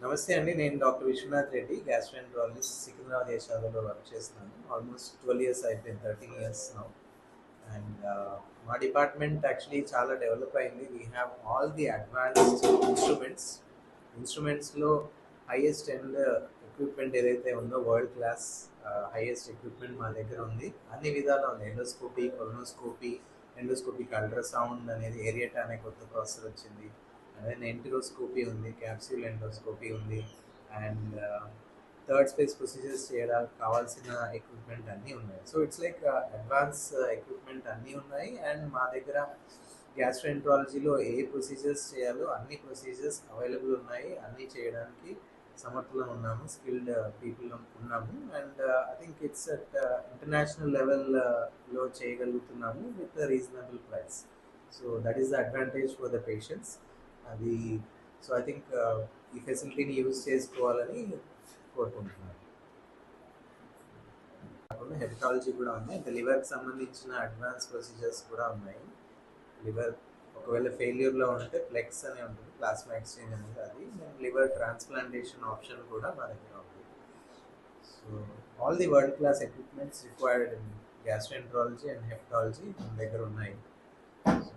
నమస్తే అండి. నేను డాక్టర్ విశ్వనాథ్ రెడ్డి, గ్యాస్ట్రోఎంట్రాలజిస్ట్, సికింద్రాబాద్ యశాదలో వర్క్ చేస్తున్నాను. ఆల్మోస్ట్ 12 ఇయర్స్ అయిపోయింది, 13 ఇయర్స్ నౌ. అండ్ మా డిపార్ట్మెంట్ యాక్చువల్లీ చాలా డెవలప్ అయింది. We have all the advanced ఇన్స్ట్రుమెంట్స్లో హైయెస్ట్ ఎండ్ ఎక్విప్మెంట్ ఏదైతే ఉందో వరల్డ్ క్లాస్ హైయెస్ట్ ఎక్విప్మెంట్ మా దగ్గర ఉంది. అన్ని విధాలు ఉంది. ఎండోస్కోపీ, కొలనోస్కోపీ, ఎండోస్కోపిక్ అల్ట్రాసౌండ్ అనేది ఏరియాటా అనే కొత్త ప్రాసెసర్ వచ్చింది. అండ్ ఎంటిరోస్కోపీ ఉంది, క్యాప్సూల్ ఎండోస్కోపీ ఉంది. అండ్ థర్డ్ స్పేస్ ప్రొసీజర్స్ చేయడానికి కావాల్సిన ఎక్విప్మెంట్ అన్నీ ఉన్నాయి. So it's like advance equipment అన్నీ ఉన్నాయి. అండ్ మా దగ్గర గ్యాస్ట్రోఎంట్రాలజీలో ఏ ప్రొసీజర్స్ చేయాలో అన్ని ప్రొసీజర్స్ అవైలబుల్ ఉన్నాయి. అన్నీ చేయడానికి సమర్థులం ఉన్నాము, స్కిల్డ్ పీపుల్ ఉన్నాము. And I think it's at international లెవెల్లో చేయగలుగుతున్నాము with reasonable price. So that is the advantage for the patients. అది సో ఐ థింక్ ఈ ఫెసిలిటీని యూజ్ చేసుకోవాలని కోరుకుంటున్నాను. కాకుండా హెపటాలజీ కూడా ఉంది. అంటే లివర్కి సంబంధించిన అడ్వాన్స్ ప్రొసీజర్స్ కూడా ఉన్నాయి. లివర్ ఒకవేళ ఫెయిల్యూర్లో ఉంటే ఫ్లెక్స్ అనే ఉంటుంది, ప్లాస్మా ఎక్స్చేంజ్ అనేది. అది లివర్ ట్రాన్స్ప్లాంటేషన్ ఆప్షన్ కూడా మా దగ్గర ఉంది. So all the world class equipments required in gastroenterology and hepatology మన దగ్గర ఉన్నాయి. So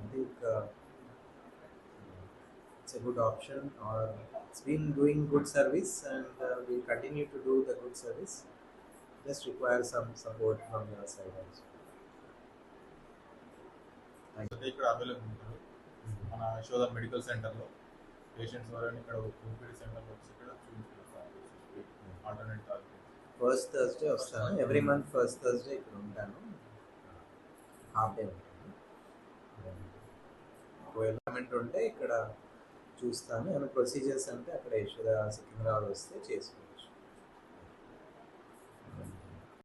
it's a good option, or it's been doing good service, and we'll continue to do the good service. Just require some support from your side also. ఇక్కడ available ఉంటుంది మన Yashoda medical సెంటర్లో. Patients ఎవరైనా ఇక్కడ OPD సెంటర్లో వచ్చి ఇక్కడ చూపించుకుంటారు. Alternate first Thursday వస్తాను. ఎవ్రీ మంత్ ఫస్ట్ థర్స్డే ఇక్కడ ఉంటాను. హాఫ్ డే ఉంటాను. ఒకవేళ ఉంటే ఇక్కడ చూస్తాను. ఏమైనా ప్రొసీజర్స్ అంటే అక్కడ యశోద సికింద్రాబాద్ వస్తే చేసుకుంటాను.